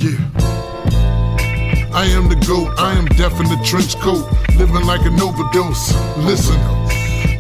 Yeah. I am the GOAT, I am deaf in the trench coat, living like an overdose. Listen,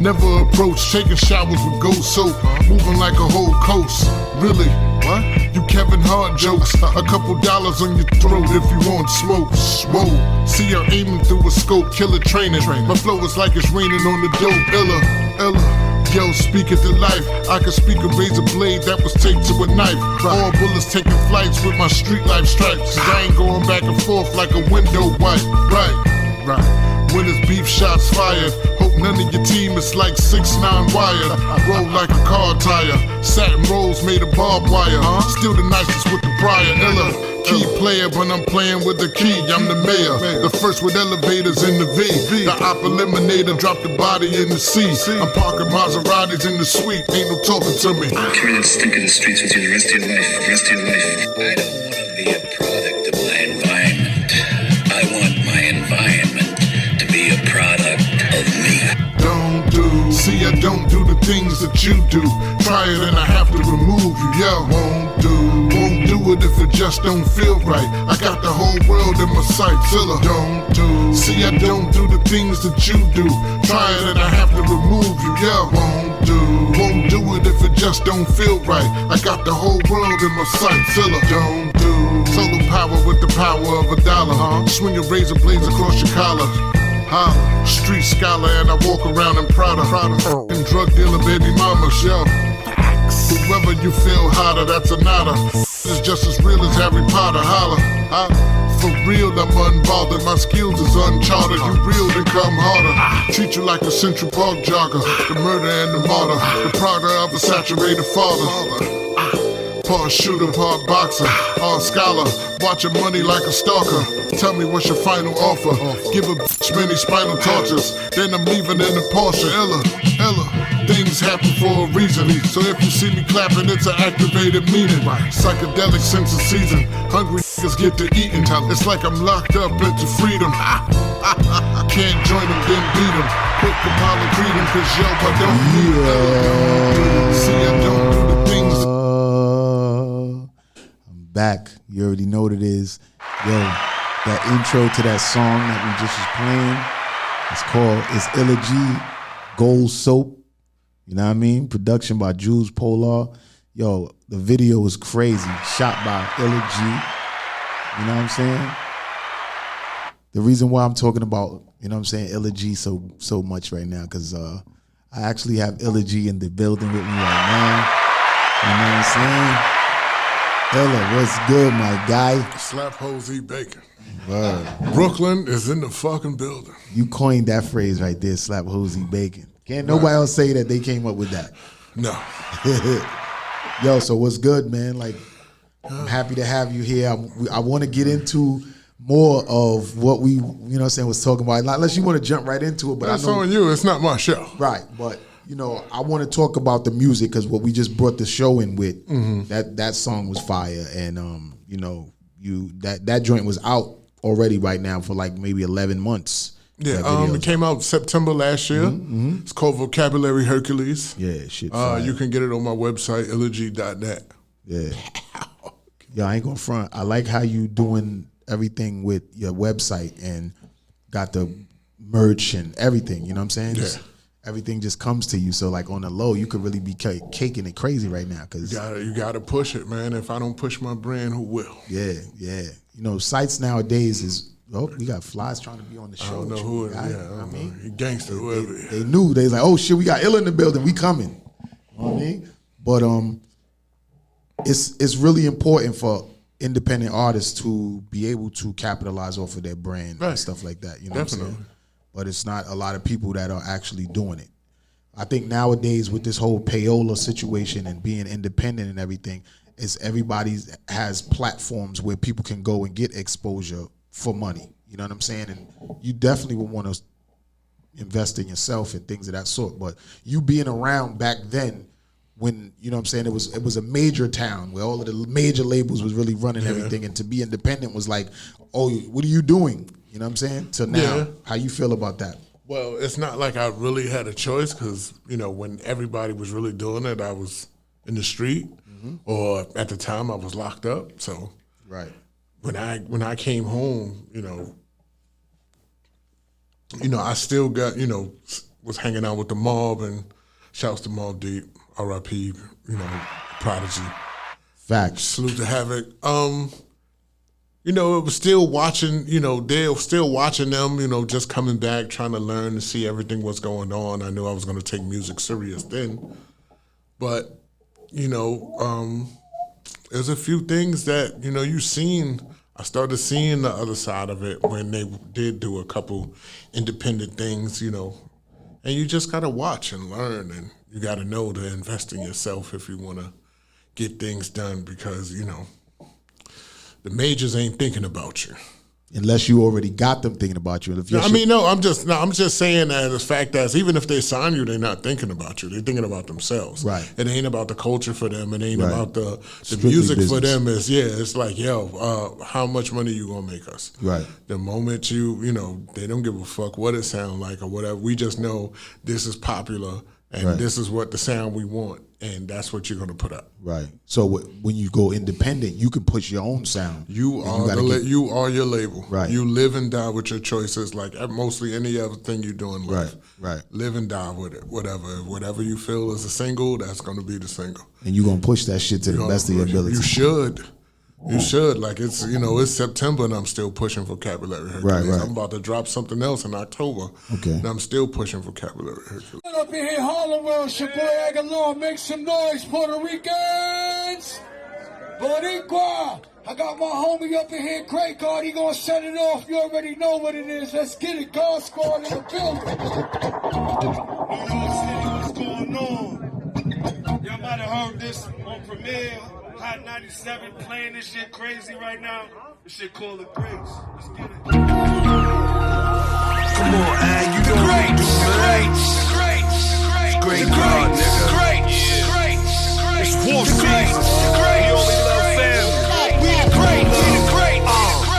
never approach, taking showers with gold soap, moving like a whole coast. Really? What? You Kevin Hart jokes, a couple dollars on your throat if you want smoke. Whoa, see her aiming through a scope, killer training. My flow is like it's raining on the dope. Ella. Yo, speak it to life. I can speak a razor blade that was taped to a knife. All bullets taking flights with my street life stripes. I ain't going back and forth like a window wipe. Right. When it's beef shots fired, hope none of your team is like 6'9" wired. Roll like a car tire, satin rolls made of barbed wire. Still the nicest with the prior. Ella, key player when I'm playing with the key. I'm the mayor, the first with elevators in the V. The op eliminator, drop the body in the sea. I'm parking Maseratis in the suite, ain't no talking to me. Carry that stink in the streets with you the rest of your life. I don't want to be a product of my environment. I want my environment to be a product of me. See, I don't do the things that you do. Try it and I have to remove you. Yeah, won't do it if it just don't feel right. I got the whole world in my sights. See, I don't do the things that you do. Try it and I have to remove you. Yeah, won't do it if it just don't feel right. I got the whole world in my sights. Don't do. Solo power with the power of $1. Swing your razor blades across your collar. Street scholar and I walk around in Prada. And drug dealer baby mamas, yo. Whoever you feel hotter, that's a nada. It's just as real as Harry Potter, holla. For real, I'm unbothered. My skills is uncharted. You real, then come harder. Treat you like a Central Park jogger. The murder and the martyr. The product of a saturated father. Part shooter, part boxer, part scholar, watching money like a stalker. Tell me what's your final offer. Give a bitch many spinal tortures. Then I'm leaving in the Porsche. Ella. Things happen for a reason. So if you see me clapping, it's an activated meaning. Psychedelic sense of season. Hungry niggas get to eating. It's like I'm locked up into freedom. Can't join them, then beat them. Quick Apollo greet them, cause yo, I don't need them. See, I don't do the things. Back, you already know what it is. Yo, that intro to that song that we just was playing, it's Illa G, Gold Soap. You know what I mean? Production by Jules Polar. Yo, the video was crazy. Shot by Illa G. You know what I'm saying? The reason why I'm talking about, you know what I'm saying, Illa G so much right now, because I actually have Illa G in the building with me right now. You know what I'm saying? Ella, what's good, my guy? Slap Hosey Bacon. Word. Brooklyn is in the fucking building. You coined that phrase right there, slap Hosey Bacon. Can't nobody else say that they came up with that. No. Yo, so what's good, man? Like, I'm happy to have you here. I want to get into more of what we, you know what I'm saying, was talking about. Not unless you want to jump right into it. But that's I know, on you. It's not my show. Right, but you know, I want to talk about the music because what we just brought the show in with, that song was fire, and you know, that joint was out already right now for like maybe 11 months. Yeah, it came out September last year. It's called Vocabulary Hercules. Yeah, shit. You can get it on my website, illag.net. Yeah. Yeah, I ain't gonna front. I like how you doing everything with your website and got the merch and everything. You know what I'm saying? Yeah. Everything just comes to you. So like on the low, you could really be caking it crazy right now. Cause you gotta push it, man. If I don't push my brand, who will? Yeah. You know, sites nowadays is, we got flies trying to be on the show. I don't know who it is. I mean, he gangster, whoever. They knew. They was like, oh shit, we got Illa in the building. We coming. You know what I mean? But it's really important for independent artists to be able to capitalize off of their brand and stuff like that. You know what I'm saying? But it's not a lot of people that are actually doing it. I think nowadays with this whole payola situation and being independent and everything, is everybody has platforms where people can go and get exposure for money. You know what I'm saying? And you definitely would want to invest in yourself and things of that sort. But you being around back then when, you know what I'm saying, it was a major town where all of the major labels was really running everything, and to be independent was like, oh, what are you doing? You know what I'm saying? To now, how you feel about that? Well, it's not like I really had a choice because, you know, when everybody was really doing it, I was in the street or at the time I was locked up. So when I came home, I still got, was hanging out with the mob, and shouts to Mobb Deep, R.I.P., Prodigy. Facts. Salute to Havoc. It was still watching, they're still watching them, just coming back, trying to learn and see everything what's going on. I knew I was going to take music serious then. But, there's a few things that, I started seeing the other side of it when they did do a couple independent things, and you just got to watch and learn, and you got to know to invest in yourself if you want to get things done, because, the majors ain't thinking about you. Unless you already got them thinking about you. I'm just saying that as fact that even if they sign you, they're not thinking about you. They're thinking about themselves. Right. It ain't about the culture for them. It ain't Right. about the Strictly music business. for them. It's like, how much money you gonna make us? Right. The moment they don't give a fuck what it sounds like or whatever. We just know this is popular and Right. this is what the sound we want, and that's what you're gonna put up. Right. So when you go independent, you can push your own sound. You are your label. Right. You live and die with your choices, like mostly any other thing you do in life. Right. Live and die with it. Whatever you feel is a single, that's going to be the single. And you're going to push that shit to the best of your ability. You should. You should. Like, it's September and I'm still pushing Vocabulary Hercules. Right. I'm about to drop something else in October. Okay. And I'm still pushing Vocabulary Hercules. Up in here, Harlem World, it's your boy Aguilar. Make some noise, Puerto Ricans! Boricua! I got my homie up in here, Craig God. He gonna set it off. You already know what it is. Let's get it. God Squad in the building. New York City, what's going on? Y'all might have heard this on Premiere. Hot 97 playing this shit crazy right now. This shit called The Grace. Let's get it. Come on, Ag, you know what you do, man. It's great God, nigga. It's war season. We only love family. We the great.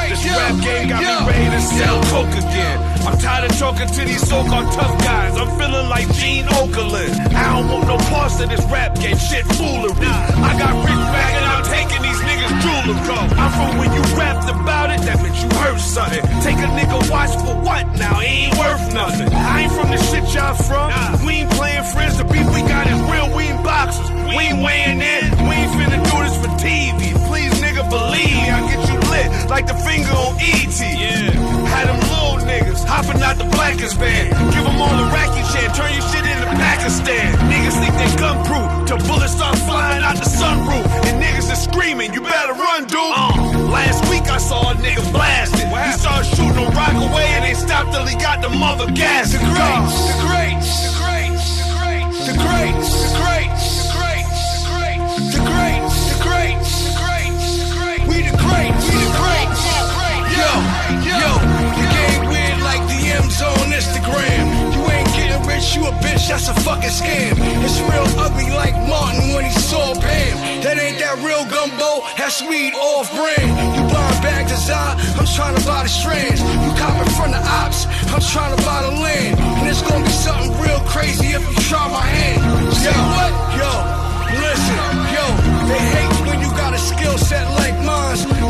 This rap game got me ready to sell coke again. I'm tired of talking to these so-called tough guys. I'm feeling like Gene Okerlund. I don't want no parts of this rap game. Shit foolery. I got rich back and I'm taking these niggas jewelry. I'm from when you rapped about it, that meant you heard something. Take a nigga watch for what now? He ain't worth nothing. I ain't from the shit y'all from. We ain't playing friends. The beef we got is real. We ain't boxers. We ain't weighing in. We ain't finna do this for TV. Please, nigga, believe me. I'll get you lit like the finger on E.T. Yeah. Had them little niggas hopping out the blackest van. Give them all a racky chant. Turn your shit into Pakistan. Niggas think they gun proof till bullets start flying out the sunroof. And niggas are screaming, you better run, dude. Last week I saw a nigga blasted. He started shooting a rock away and they stopped till he got the mother gas. The greats. We the greats. Yo, the game weird like DMs on Instagram. You ain't getting rich, you a bitch, that's a fucking scam. It's real ugly like Martin when he saw Pam. That ain't that real gumbo, that's weed off brand. You buying bags of Zod, I'm trying to buy the strands. You copping from the ops, I'm trying to buy the land. And it's gonna be something real crazy if you try my hand. Say what? Yo, listen, they hate when you got a skill set like mine.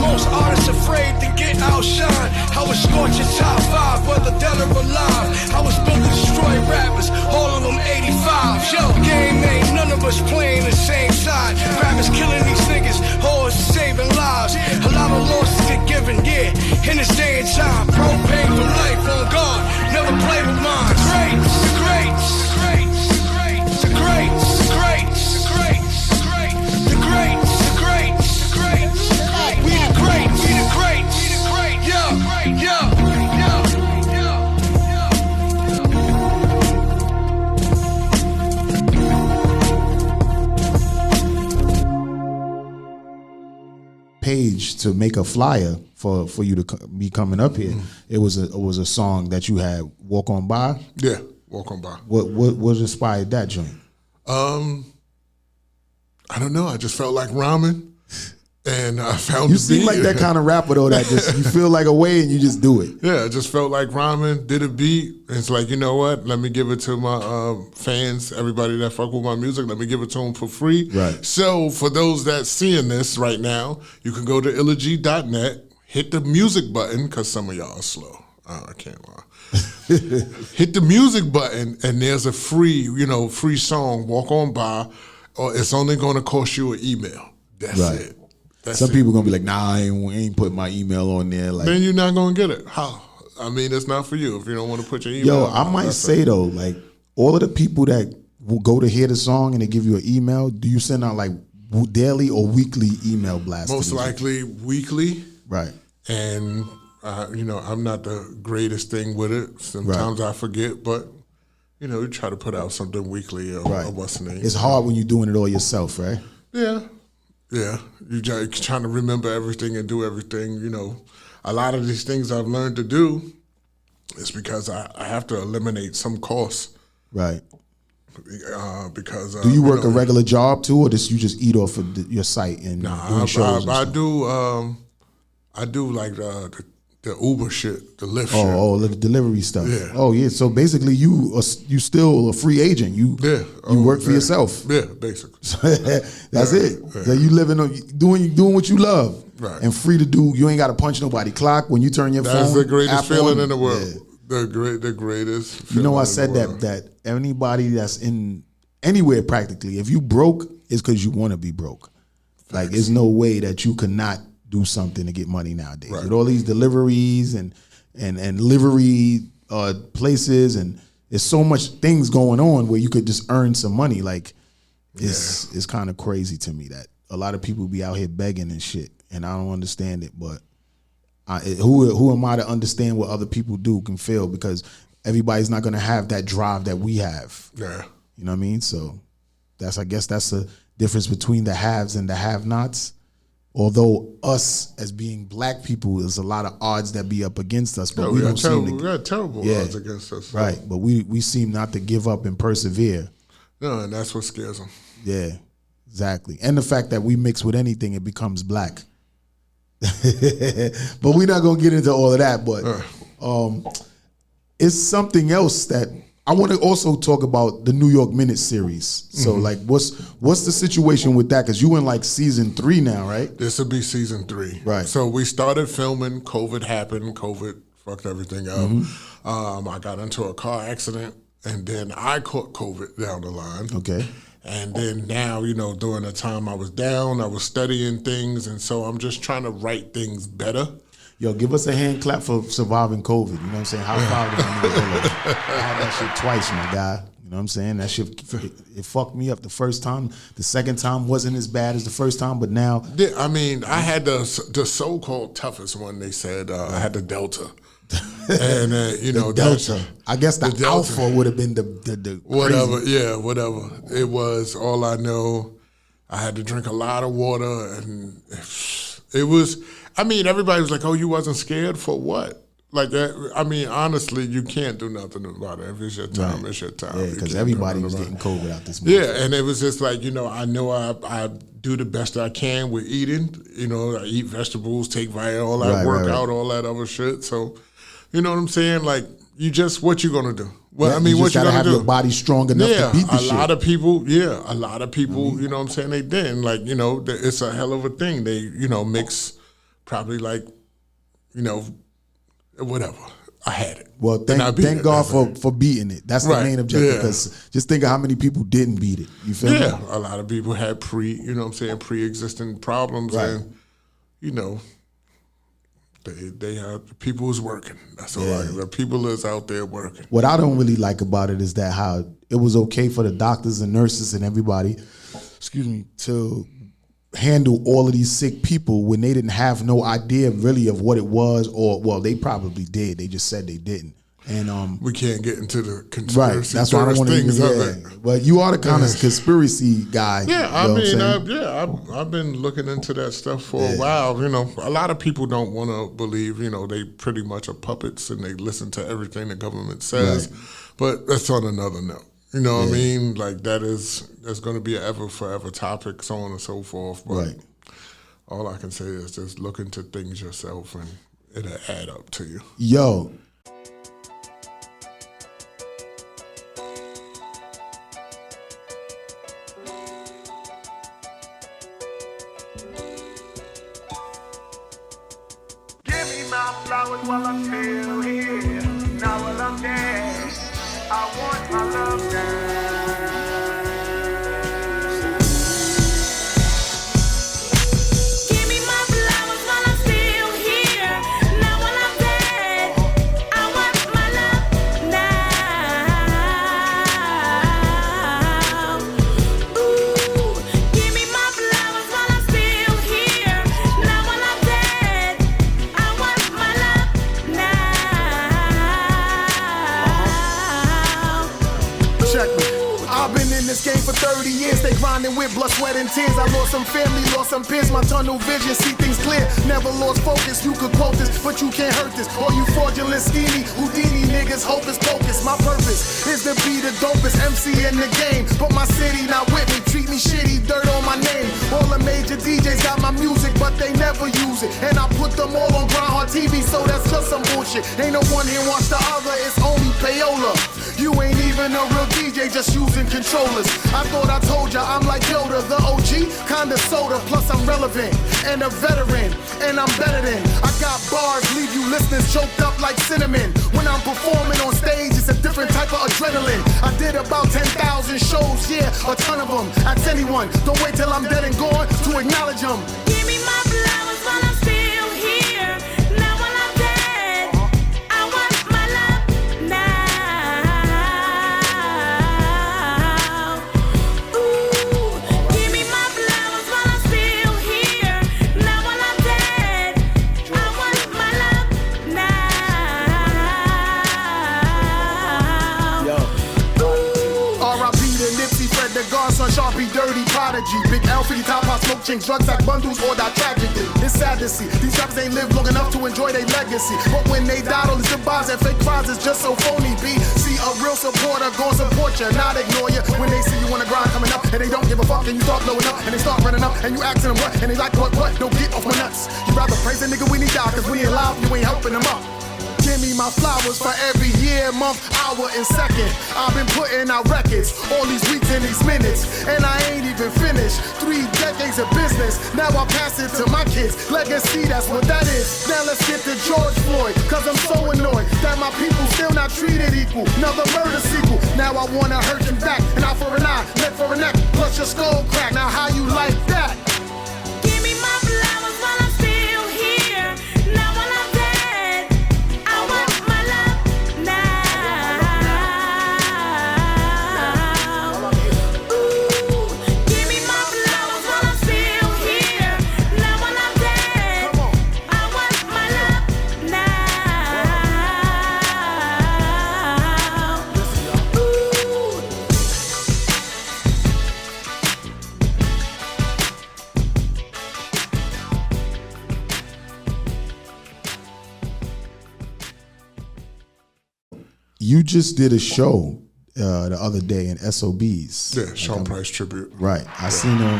Most artists afraid to get outshined. I was scorching top 5, whether dead or alive. I was built to destroy rappers, all of them 85. Yo, game ain't none of us playing the same side. Rappers killing these niggas, hoes saving lives. A lot of losses get given, yeah, in this day and time. Propane for life, on guard, never play with mine. The greats. We the greats. Yo. Page to make a flyer for you to be coming up here. It was a song that you had, Walk On By. Yeah, Walk On By. What inspired that joint? I don't know. I just felt like rhyming, and I found You the seem beat. like that kind of rapper though, that just you feel like a way and you just do it. Yeah, I just felt like rhyming, did a beat. And it's like, you know what? Let me give it to my fans, everybody that fuck with my music. Let me give it to them for free. Right. So for those that seeing this right now, you can go to illogy.net, hit the music button, because some of y'all are slow. I can't lie. Hit the music button, and there's a free song, walk on by, or it's only going to cost you an email. That's it. Some people going to be like, nah, I ain't put my email on there. Like, then you're not going to get it. How? I mean, it's not for you if you don't want to put your email yo, on. I might say, though, like, all of the people that will go to hear the song and they give you an email, do you send out, like, daily or weekly email blasts? Most likely weekly. Right. And, I'm not the greatest thing with it. Sometimes I forget, but, you try to put out something weekly or what's the name. It's hard when you're doing it all yourself, right? Yeah. Yeah. You're trying to remember everything and do everything. A lot of these things I've learned to do is because I have to eliminate some costs. Right. Because do you work a regular job too, or you just eat off of your site and doing shows? I do like the Uber shit, the Lyft shit. Oh, the delivery stuff. Yeah. Oh, yeah. So basically, you still a free agent. You work for yourself. Yeah, basically. That's it. Yeah. So you living doing what you love, right? And free to do. You ain't got to punch nobody clock when you turn your phone. That's the greatest feeling in the world. Yeah. The greatest. Feeling I said that anybody that's in anywhere practically, if you broke, it's because you want to be broke. Like, there's no way that you cannot do something to get money nowadays. Right. With all these deliveries and livery places, and there's so much things going on where you could just earn some money. Like, it's kind of crazy to me that a lot of people be out here begging and shit, and I don't understand it. But who am I to understand what other people do can feel, because everybody's not going to have that drive that we have. Yeah. You know what I mean? So I guess that's the difference between the haves and the have-nots. Although us as being black people, there's a lot of odds that be up against us, but we got terrible odds against us. So. Right, but we seem not to give up and persevere. No, and that's what scares them. Yeah, exactly. And the fact that we mix with anything, it becomes black. But we're not gonna get into all of that. But it's something else that I want to also talk about, the New York Minute series. So, like, what's the situation with that? Because you in like season 3 now, right? This will be season 3. Right. So we started filming. COVID happened. COVID fucked everything up. I got into a car accident, and then I caught COVID down the line. Okay. And then now, during the time I was down, I was studying things, and so I'm just trying to write things better. Yo, give us a hand clap for surviving COVID. You know what I'm saying? High five to my nigga. I had that shit twice, my guy. You know what I'm saying? That shit, it fucked me up the first time. The second time wasn't as bad as the first time, but now. I mean, I had the so-called toughest one, they said. I had the Delta. And, the Delta. I guess the Alpha would have been the whatever, crazy. Yeah, whatever. It was, all I know, I had to drink a lot of water, and it was... I mean, everybody was like, oh, you wasn't scared for what? Like, I mean, honestly, you can't do nothing about it. If it's your time, right. It's your time. Yeah, because everybody was getting COVID out this month. Yeah, and it was just like, I know I do the best I can with eating. I eat vegetables, take vitamin, all that, work out, all that other shit. So, you know what I'm saying? Like, what you gonna do? Well, yeah, I mean, you what you gotta gonna have do? Your body strong enough to beat the shit. A lot of people, you know what I'm saying? They didn't. Like, it's a hell of a thing. They, mix... Probably like, whatever. I had it. Well, thank God for beating it. That's the main objective. Because just think of how many people didn't beat it. You feel me? Yeah, a lot of people had pre-existing problems, right. And they have people is working. That's all. The people is out there working. What I don't really like about it is that how it was okay for the doctors and nurses and everybody, to handle all of these sick people when they didn't have no idea really of what it was, or well, they probably did. They just said they didn't. And we can't get into the conspiracy. Right, that's why I don't want to things. But you are the kind of conspiracy guy. Yeah, I've been looking into that stuff for a while. A lot of people don't want to believe. They pretty much are puppets and they listen to everything the government says. Right. But that's on another note. You know what I mean? Like, there's going to be an ever forever topic, so on and so forth. But all I can say is just look into things yourself and it'll add up to you. Yo. flowers while I'm still here. Now while I'm dead, I want my love now. Game for 30 years, they grinding with blood, sweat, and tears. I lost some family, lost some peers, my tunnel vision, see things clear. Never lost focus, you could quote this, but you can't hurt this. All you fraudulent, schemy, Houdini niggas, hocus pocus. My purpose is to be the dopest MC in the game, but my city not with me, treat me shitty, dirt on my name. All the major DJs got my music, but they never use it, and I put them all on Grindhard TV, so that's just some bullshit. Ain't no one here watch the other, it's only payola. You ain't even a real DJ, just using controllers. I thought I told ya I'm like Yoda, the OG, kinda soda, plus I'm relevant, and a veteran, and I'm better than. I got bars, leave you listeners choked up like cinnamon. When I'm performing on stage, it's a different type of adrenaline. I did about 10,000 shows, yeah, a ton of them. Ask anyone, don't wait till I'm dead and gone to acknowledge them. Give me my flowers while I'm still here. Now while I'm dead, I want my love now. Sharpie, dirty prodigy, big Alfie, top hot smoke chinks, drugs like bundles or die tragically. It's sad to see these rappers ain't lived long enough to enjoy their legacy. But when they die, all these goodbyes and fake cries is just so phony. B, see a real supporter gon' support you, not ignore you. When they see you on the grind coming up and they don't give a fuck, and you start blowing up and they start running up and you asking them what, and they like what? Don't get off my nuts. You rather praise a nigga when he die, cause when he alive, you ain't helping him up. Give me my flowers for every year, month, hour, and second. I've been putting out records all these weeks and these minutes, and I ain't even finished 3 decades of business. Now I pass it to my kids. Legacy, that's what that is. Now let's get to George Floyd, cause I'm so annoyed that my people still not treated equal. Another murder sequel. Now I wanna hurt you back, an eye for an eye, neck for a neck, plus your skull crack. Now how you like that? Give me my flowers while I'm still here. Now while I'm dead, I want my love now. Ooh, give me my flowers while I'm still here. Now while I'm dead, I want my love now. Ooh. You just did a show the other day in SOBs. Yeah, Sean Price tribute. Right. I seen him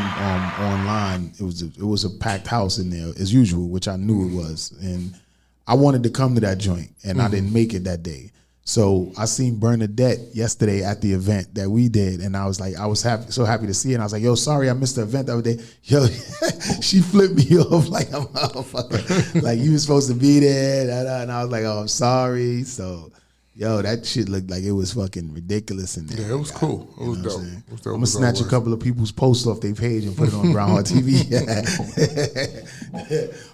online. It was a packed house in there as usual, which I knew it was. And I wanted to come to that joint, and I didn't make it that day. So I seen Bernadette yesterday at the event that we did, and I was like, so happy to see it. And I was like, yo, sorry I missed the event the other day. Yo, she flipped me off like a motherfucker. Like, you were supposed to be there, and I was like, oh, I'm sorry. So, yo, that shit looked like it was fucking ridiculous in there. Yeah, it was cool. It was dope. I'm gonna snatch a couple of people's posts off their page and put it on Grindhard TV.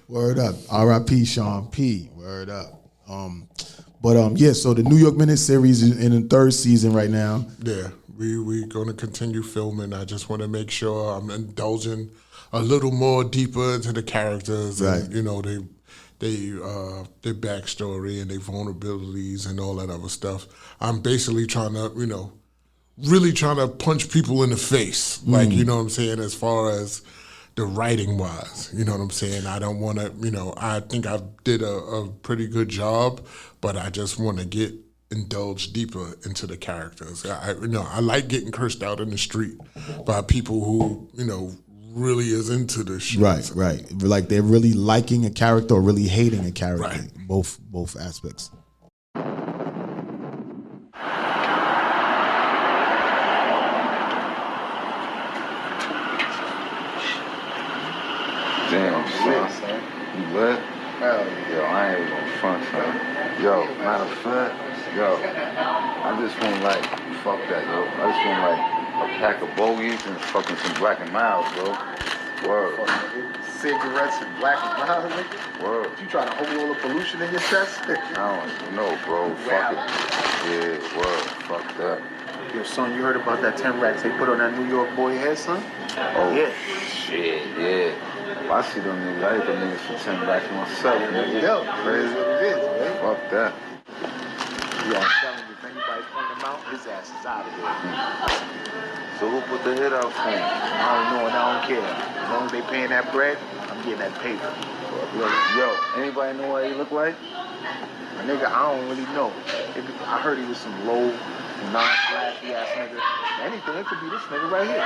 Word up. R.I.P. Sean P. Word up. Yeah, so the New York Minute series is in the 3rd season right now. Yeah, we're going to continue filming. I just want to make sure I'm indulging a little more deeper into the characters and, you know, their backstory and their vulnerabilities and all that other stuff. I'm basically trying to, you know, really trying to punch people in the face. Like, you know what I'm saying, as far as the writing wise, you know what I'm saying? I don't want to, you know, I think I did a pretty good job, but I just want to indulge deeper into the characters. I like getting cursed out in the street by people who, you know, really is into this shit. Right. Like they're really liking a character or really hating a character. Right. Both aspects. Damn, son. You lit? Hell yeah. Yo, I ain't even gonna fun, son. Yo, matter of fact, yo, I just want like, fuck that, yo. I just want like a pack of bogeys and fucking some Black and Miles, bro. Word. Cigarettes and Black and Miles, nigga? Word. You trying to hold all the pollution in your chest? I don't know, bro. Fuck it. Yeah, word. Fuck that. Yo, son, you heard about that 10 racks they put on that New York boy head, son? Oh, yeah. Shit, yeah. If I see them niggas, I hit them niggas for 10 racks myself, nigga. Yo, crazy what it is, man. Fuck that. Yeah, I'm telling you, if anybody point him out, his ass is out of there. So who put the hit out for him? I don't know and I don't care. As long as they paying that bread, I'm getting that paper. Yo, anybody know what he look like? My nigga, I don't really know. I heard he was some low, non-flashy ass nigga. Anything, it could be this nigga right here.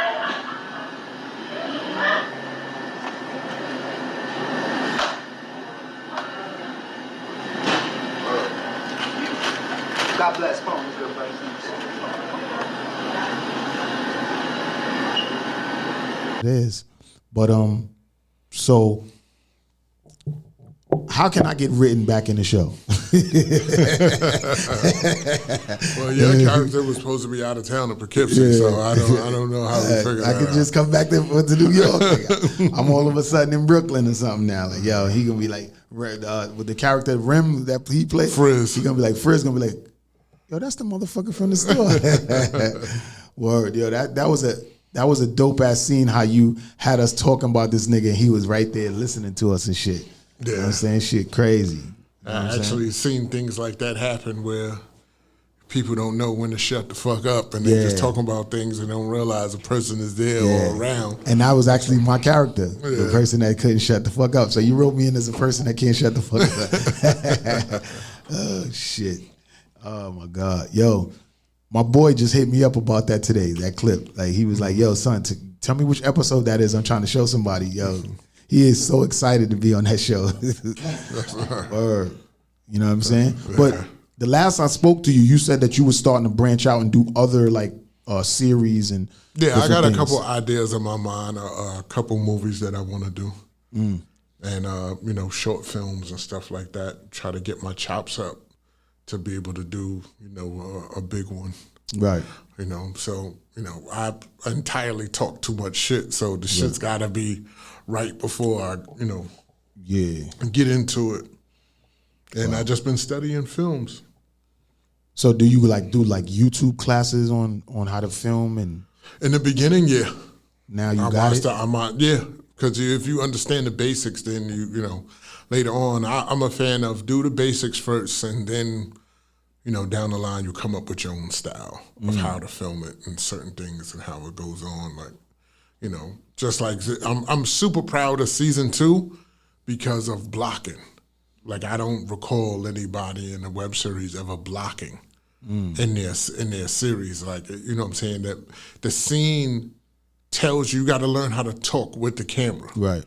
God bless. Come on, let's go, buddy. It is. But so how can I get written back in the show? Well, your character was supposed to be out of town in Poughkeepsie, so I don't know how we figure that out. I could just come back to New York. I'm all of a sudden in Brooklyn or something now. Like, yo, he gonna be like with the character Rem that he played. Frizz. He gonna be like Frizz gonna be like, yo, that's the motherfucker from the store. Word, yo, that was a dope ass scene. How you had us talking about this nigga and he was right there listening to us and shit. Yeah. You know what I'm saying? Shit crazy. I actually seen things like that happen where people don't know when to shut the fuck up and they're just talking about things and don't realize a person is there or around. And that was actually my character, the person that couldn't shut the fuck up. So you wrote me in as a person that can't shut the fuck up. Oh, shit. Oh, my God. Yo, my boy just hit me up about that today, that clip. Like, he was like, yo, son, tell me which episode that is. I'm trying to show somebody. Yo, he is so excited to be on that show. Or, you know what I'm saying? But the last I spoke to you, you said that you were starting to branch out and do other like series and I got a couple ideas in my mind, a couple movies that I want to do, and short films and stuff like that. Try to get my chops up to be able to do a big one, right? So I entirely talk too much shit, so the shit's got to be right before I get into it. And I just been studying films. So do you do YouTube classes on how to film and? In the beginning, yeah. Now you got it. Because if you understand the basics, then you later on. I'm a fan of do the basics first, and then down the line you come up with your own style of how to film it and certain things and how it goes on. Just like I'm super proud of season 2 because of blocking. Like, I don't recall anybody in the web series ever blocking in their series. Like, you know what I'm saying? That the scene tells you got to learn how to talk with the camera. Right.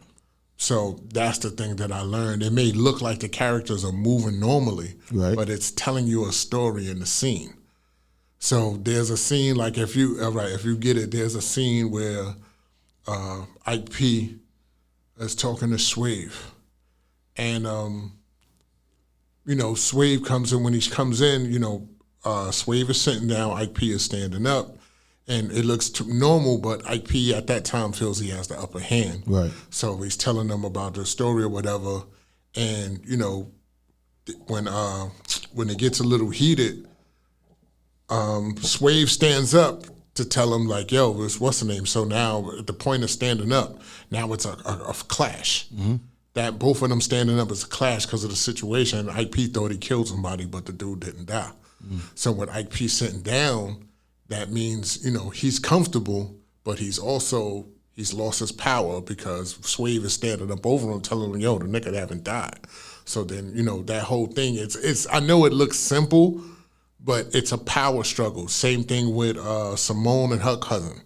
So that's the thing that I learned. It may look like the characters are moving normally, but it's telling you a story in the scene. So there's a scene, like if you get it, there's a scene where Ike P is talking to Swave. And Swave comes in. When he comes in, Swave is sitting down, Ike P is standing up, and it looks normal, but Ike P at that time feels he has the upper hand. Right. So he's telling them about the story or whatever, and when it gets a little heated, Swave stands up to tell him like, "Yo, what's the name?" So now at the point of standing up, now it's a clash. Mm-hmm. That both of them standing up is a clash because of the situation. Ike P thought he killed somebody, but the dude didn't die. So with Ike P sitting down, that means, he's comfortable, but he's lost his power because Swave is standing up over him telling him, yo, the nigga haven't died. So then, that whole thing, it's I know it looks simple, but it's a power struggle. Same thing with Simone and her cousin.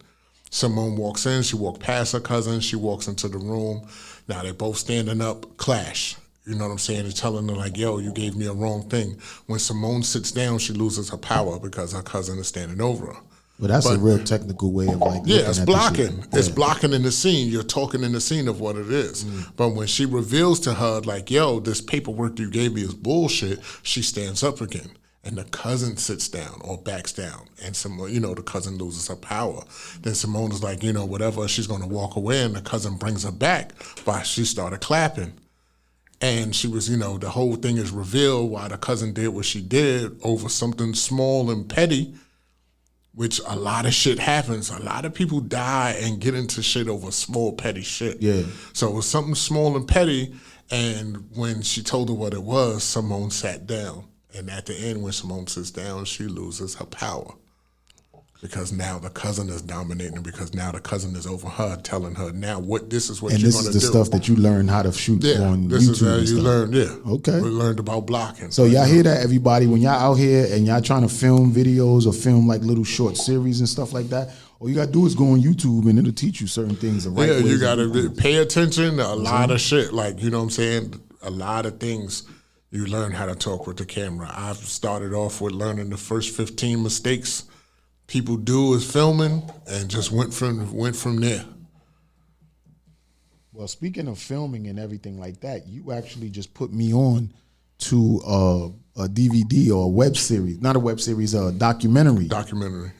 Simone walks in, she walked past her cousin, she walks into the room. Now they're both standing up, clash. You know what I'm saying? They're telling her like, yo, you gave me a wrong thing. When Simone sits down, she loses her power because her cousin is standing over her. Well, that's a real technical way of like. Yeah, it's blocking. It's Yeah. blocking in the scene. You're talking in the scene of what it is. But when she reveals to her, like, yo, this paperwork you gave me is bullshit, she stands up again. And the cousin sits down or backs down. And the cousin loses her power. Then Simone is like, whatever, she's going to walk away. And the cousin brings her back. But she started clapping. And she was, the whole thing is revealed why the cousin did what she did over something small and petty, which a lot of shit happens. A lot of people die and get into shit over small, petty shit. Yeah. So it was something small and petty. And when she told her what it was, Simone sat down. And at the end, when Simone sits down, she loses her power. Because now the cousin is dominating, because now the cousin is over her, telling her, now this is what you're going to do. And this is the stuff that you learn how to shoot on YouTube. This is how and you stuff. learn, Okay. We learned about blocking. So y'all hear that, everybody? When y'all out here and y'all trying to film videos or film like little short series and stuff like that, all you got to do is go on YouTube and it'll teach you certain things. The right ways you got to do it. pay attention to a lot of shit. Like, you know what I'm saying? A lot of things. You learn how to talk with the camera. I've started off with learning the first 15 mistakes people do is filming, and just went from there. Well, speaking of filming and everything like that, you actually just put me on to a DVD or a web series, not a web series, a documentary. Documentary.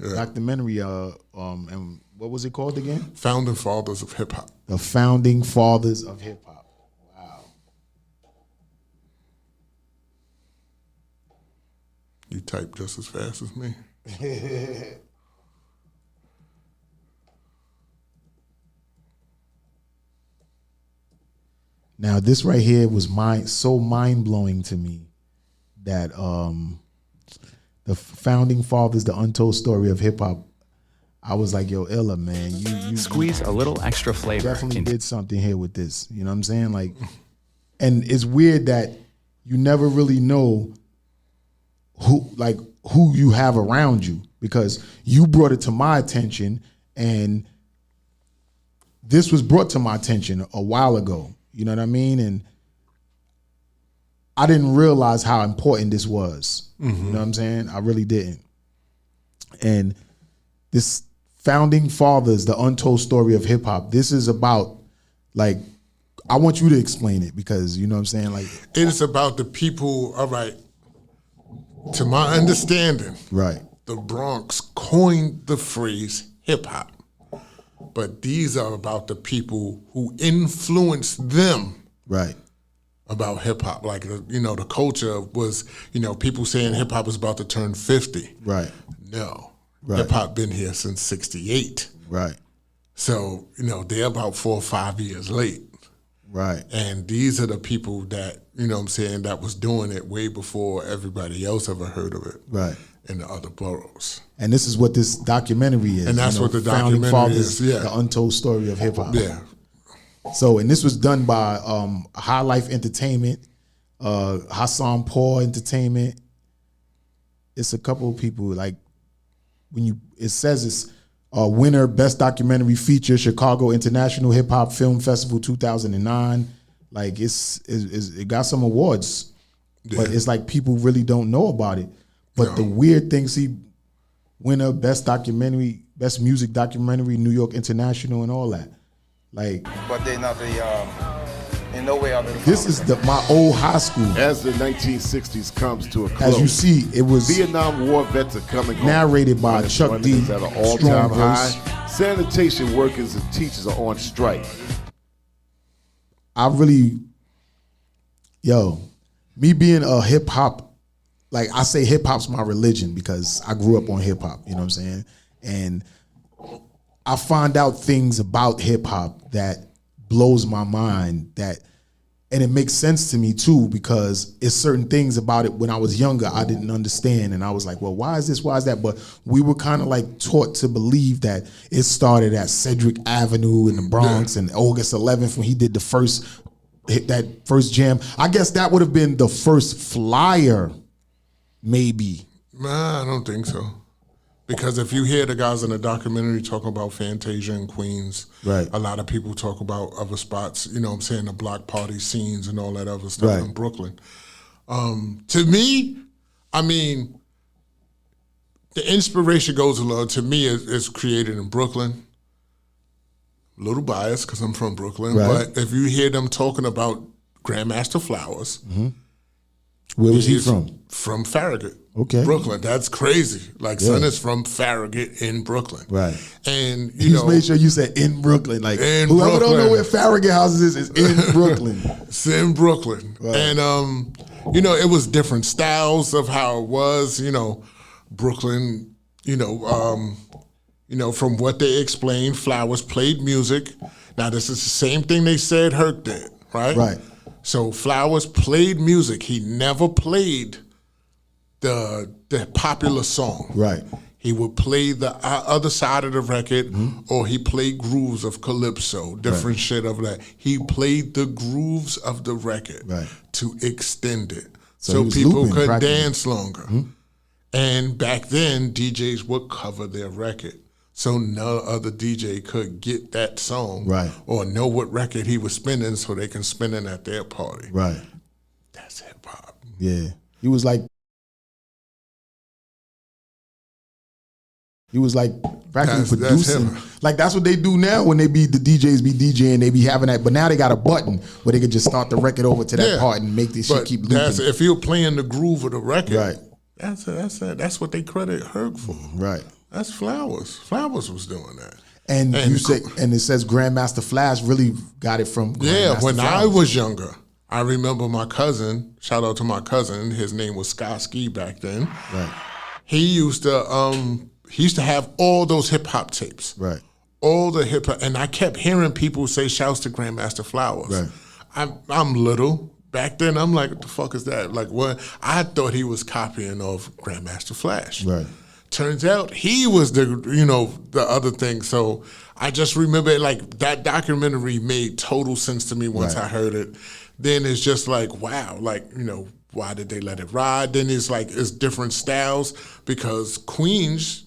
And what was it called again? Founding Fathers of Hip Hop. The Founding Fathers of Hip Hop. You type just as fast as me. Now, this right here was so mind-blowing to me that the Founding Fathers, the untold story of hip-hop, I was like, yo, Illa, man, you squeeze a little extra flavor. Definitely did something here with this. You know what I'm saying? Like, and it's weird that you never really know who you have around you, because you brought it to my attention, and this was brought to my attention a while ago. You know what I mean? And I didn't realize how important this was. Mm-hmm. You know what I'm saying? I really didn't. And this Founding Fathers, the untold story of hip hop, this is about, like, I want you to explain it, because you know what I'm saying? Like, it is about the people, all right, to my understanding, right, the Bronx coined the phrase hip hop. But these are about the people who influenced them, right, about hip hop. Like, the culture was, people saying hip hop is about to turn 50. Right. No. Right. Hip hop been here since 68. Right. So, they're about 4 or 5 years late. Right. And these are the people that, that was doing it way before everybody else ever heard of it. Right. In the other boroughs. And this is what this documentary is. And that's what the Founding documentary Fathers, is. Yeah. The untold story of hip hop. Yeah. So, and this was done by High Life Entertainment, Hassan Paul Entertainment. It's a couple of people, like, it says it's winner, best documentary feature, Chicago International Hip Hop Film Festival 2009. Like, it got some awards, but it's like people really don't know about it. But the weird thing, winner, best documentary, best music documentary, New York International, and all that. Like, but they're not in no way are they. This is my old high school. As the 1960s comes to a close, as you see, it was Vietnam War vets are coming home. Narrated by Chuck D. At an all-time high. Sanitation workers and teachers are on strike. Me being a hip hop, like, I say hip hop's my religion because I grew up on hip hop, you know what I'm saying? And I find out things about hip hop that blows my mind, and it makes sense to me too, because it's certain things about it when I was younger I didn't understand, and I was like, well, why is this, why is that? But we were kind of like taught to believe that it started at Cedric Avenue in the Bronx and August 11th when he did that first jam. I guess that would have been the first flyer. Maybe. Nah, I don't think so. Because if you hear the guys in the documentary talk about Fantasia in Queens, right, a lot of people talk about other spots, the block party scenes and all that other stuff in Brooklyn. To me, the inspiration goes along. To me, it's created in Brooklyn. A little biased because I'm from Brooklyn, but if you hear them talking about Grandmaster Flowers, where was he from? From Farragut, Brooklyn. That's crazy. Like, son is from Farragut in Brooklyn, right? And you just made sure you said in Brooklyn. Like, in whoever Brooklyn. don't know where Farragut houses is in Brooklyn. It's in Brooklyn, right. And it was different styles of how it was. Brooklyn. From what they explained, Flowers played music. Now, this is the same thing they said Herc did, right? Right. So Flowers played music. He never played the popular song. Right. He would play the other side of the record, or he played grooves of calypso, different shit of that. He played the grooves of the record to extend it so people could dance longer. And back then, DJs would cover their record. So no other DJ could get that song or know what record he was spinning so they can spin it at their party. Right. That's hip hop. Yeah. He was like practically producing. Like, that's what they do now when the DJs be DJing, they be having that. But now they got a button where they can just start the record over to that part and make this shit keep looping. If you're playing the groove of the record, right. That's what they credit Herc for. Right. That's Flowers. Flowers was doing that. And you say, and it says Grandmaster Flash really got it from Grandmaster when Flowers. I was younger, I remember my cousin, shout out to my cousin, his name was Scott Ski back then. Right. He used to have all those hip hop tapes. Right. All the hip hop, and I kept hearing people say shouts to Grandmaster Flowers. Right. I'm little. Back then, I'm like, what the fuck is that? Like, what? I thought he was copying off Grandmaster Flash. Right. Turns out he was the other thing. So I just remember, like, that documentary made total sense to me once I heard it. Then it's just like, wow, like, why did they let it ride? Then it's different styles because Queens,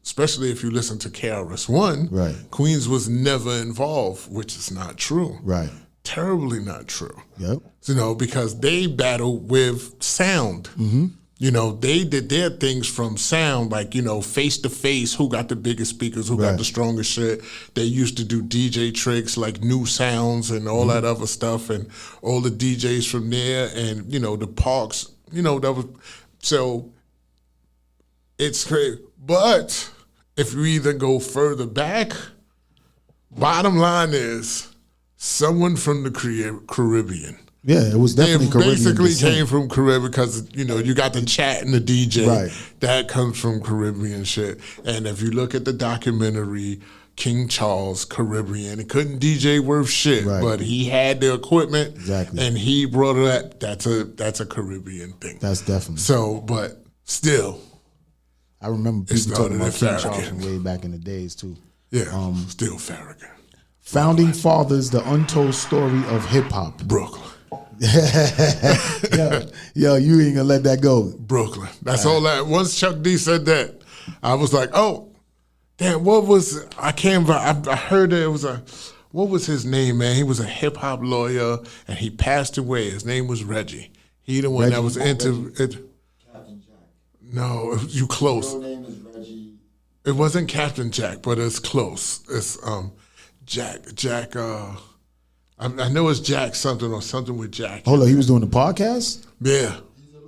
especially if you listen to KRS-One, Queens was never involved, which is not true. Right. Terribly not true. Yep. Because they battled with sound. They did their things from sound, like, face to face, who got the biggest speakers, who got the strongest shit. They used to do DJ tricks like New Sounds and all that other stuff, and all the DJs from there, and, the Parks, that was, so it's crazy. But if you even go further back, bottom line is someone from the Caribbean. Yeah, it was definitely Caribbean. Basically came from Caribbean because, you got the chat and the DJ. Right. That comes from Caribbean shit. And if you look at the documentary, King Charles, Caribbean, he couldn't DJ worth shit, but he had the equipment. Exactly. And he brought it up. That's a Caribbean thing. That's definitely. So, but still. I remember people talking about King Charles from way back in the days, too. Yeah, still Farragut. Founding Fathers, the untold story of hip-hop. Brooklyn. yo, you ain't gonna let that go. Brooklyn. That's all that. Once Chuck D said that, I was like, oh, damn, I heard that it was what was his name, man? He was a hip hop lawyer and he passed away. His name was Reggie. He the one that was into it. Captain Jack. No, you close. His real name is Reggie. It wasn't Captain Jack, but it's close. It's Jack, I know it's Jack something or something with Jack. Hold on, he was doing the podcast? Yeah.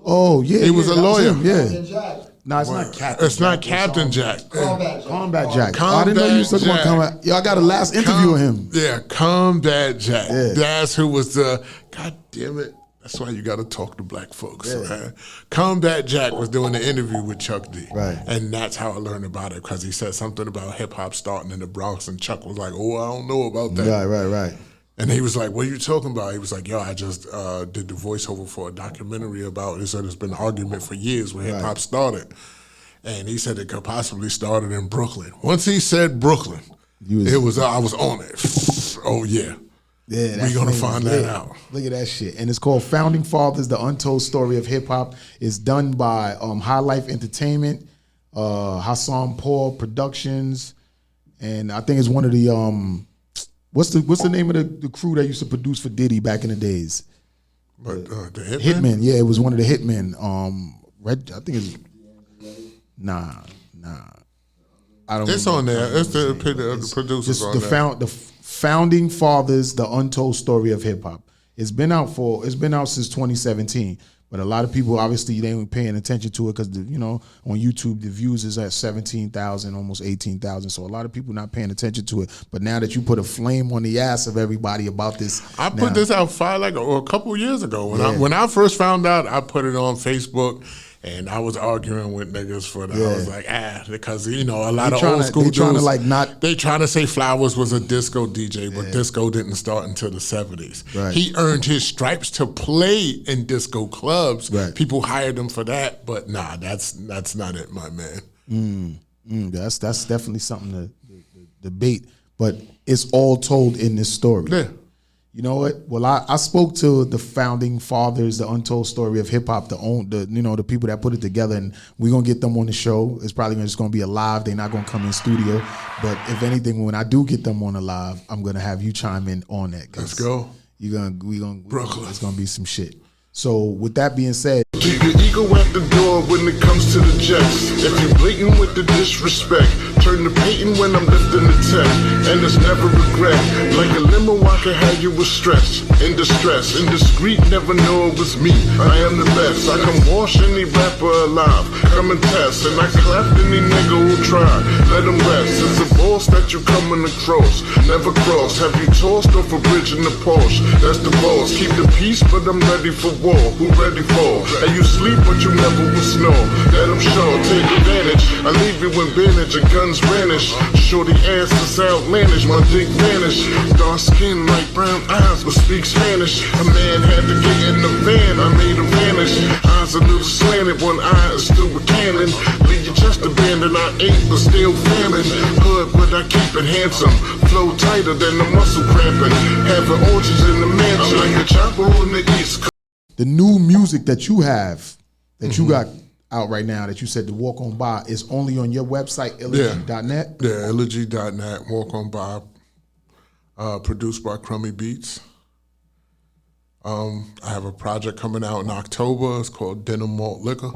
Oh, yeah. He was a lawyer. Yeah. No, it's not Captain. It's not Captain Jack. Combat Jack. I didn't know you was talking about Combat. Yo, I got a last interview with him. Yeah, Combat Jack. Yeah. That's who was the. God damn it. That's why you got to talk to black folks. Right? Combat Jack was doing the interview with Chuck D. Right. And that's how I learned about it, because he said something about hip hop starting in the Bronx, and Chuck was like, oh, I don't know about that. Right. And he was like, what are you talking about? He was like, yo, I just did the voiceover for a documentary about it. He said there's been an argument for years where hip-hop started. And he said it could possibly started in Brooklyn. Once he said Brooklyn, I was on it. Oh, yeah. Yeah, we're going to find that out. Look at that shit. And it's called Founding Fathers, The Untold Story of Hip-Hop. It's done by High Life Entertainment, Hassan Paul Productions, and I think it's one of the... What's the name of the crew that used to produce for Diddy back in the days? But the Hitmen? Hitmen, yeah, it was one of the Hitmen. I think it's Nah. I don't. It's on there. It's the producers just on there. the founding fathers, the untold story of hip hop. It's been out since 2017. But a lot of people, obviously, they ain't paying attention to it because, on YouTube, the views is at 17,000, almost 18,000. So a lot of people not paying attention to it. But now that you put a flame on the ass of everybody about this. I put this out a couple years ago. When I first found out, I put it on Facebook. And I was arguing with niggas for that. I was like, because a lot of old school dudes, they trying to say Flowers was a disco DJ, but disco didn't start until the 70s. Right. He earned his stripes to play in disco clubs. Right. People hired him for that, but nah, that's not it, my man. That's definitely something to debate, but it's all told in this story. Yeah. You know what? Well, I spoke to the founding fathers, the untold story of hip hop, the people that put it together, and we're gonna get them on the show. It's probably just gonna be a live. They're not gonna come in studio, but if anything, when I do get them on a live, I'm gonna have you chime in on that. Let's go. Brooklyn. It's gonna be some shit. So with that being said, keep your ego at the door when it comes to the jets. If you're blatant with the disrespect, turn to painting when I'm lifting the tech. And there's never regret. Like a limo, I can have you with stress. In distress, indiscreet, never know it was me. I am the best. I can wash any rapper alive. Come and test, and I clap any nigga who try. Let him rest. It's a boss that you coming across. Never cross. Have you tossed off a bridge in the Porsche? That's the boss. Keep the peace, but I'm ready for war. Who ready for? And you sleep, but you never will snore. That I'm sure. Take advantage. I leave you in bandage and guns vanish. Shorty ass is outlandish. My dick vanish. Dark skin, light brown eyes, but speak Spanish. A man had to get in the van. I made him vanish. Eyes a little slanted. One eye is still a cannon. Leave your chest abandoned. I ain't, but still famine. Hood, but I keep it handsome. Flow tighter than the muscle cramping. Having orgies in the mansion. I'm like a chopper on the east coast. The new music that you have, that you got out right now, that you said to Walk On By, is only on your website, elegy.net? Yeah, elegy.net, Walk On By, produced by Crummy Beats. I have a project coming out in October. It's called Denim Malt Liquor.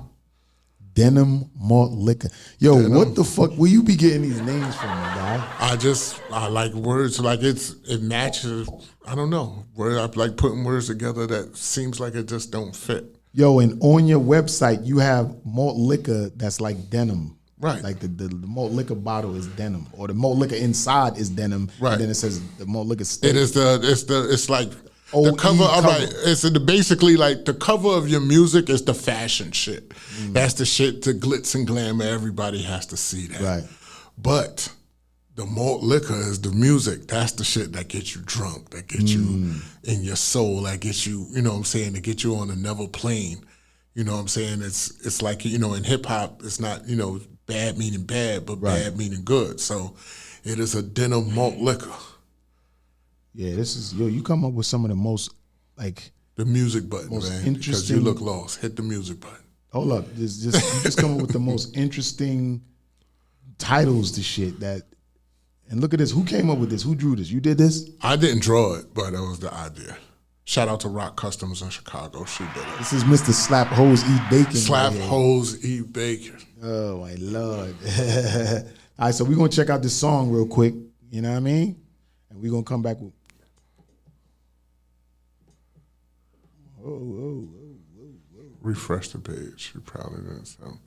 Denim Malt Liquor. Yo, what the fuck? Where you be getting these names from, my guy? I like words, like it matches. I don't know. I like putting words together that seems like it just don't fit. Yo, and on your website, you have malt liquor that's like denim. Right. Like the malt liquor bottle is denim, or the malt liquor inside is denim. Right. And then it says the malt liquor stick. It's like the cover. All right. It's basically like the cover of your music is the fashion shit. That's the shit, the glitz and glamour. Everybody has to see that. Right. But the malt liquor is the music. That's the shit that gets you drunk, that gets you in your soul, that gets you, you know what I'm saying, to get you on another plane. You know what I'm saying? It's like, in hip hop, it's not, bad meaning bad, but bad meaning good. So it is a denim malt liquor. Yeah, you come up with some of the most, like, the music button, most man. Interesting. Because you look lost. Hit the music button. Hold up. You just come up with the most interesting titles to shit that. And look at this. Who came up with this? Who drew this? You did this? I didn't draw it, but that was the idea. Shout out to Rock Customs in Chicago. She did it. This is Mr. Slap Hoes Eat Bacon. Slap Hoes Eat Bacon. Oh, my Lord. All right, so we're going to check out this song real quick. You know what I mean? And we're going to come back with... Refresh the page. You probably didn't sound...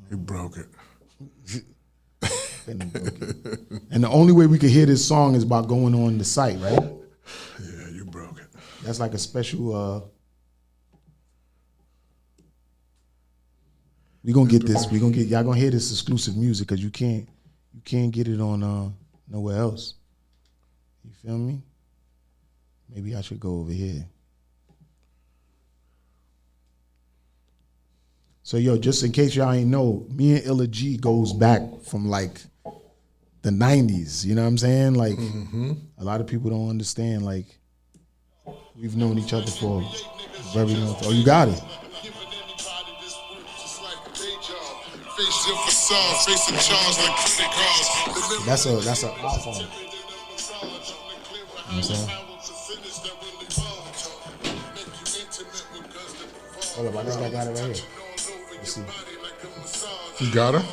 He broke it. And the only way we could hear this song is by going on the site, right? Yeah, you broke it. That's like a special. We gonna get this. Y'all gonna hear this exclusive music because you can't get it on nowhere else. You feel me? Maybe I should go over here. So, yo, just in case y'all ain't know, me and Illa G goes back from, like, the 90s. You know what I'm saying? Like, a lot of people don't understand, like, we've known each other for a very long time. Oh, you got it. That's an iPhone. You know what I'm saying? Hold up, I think I got it right here. Let's see. You got her?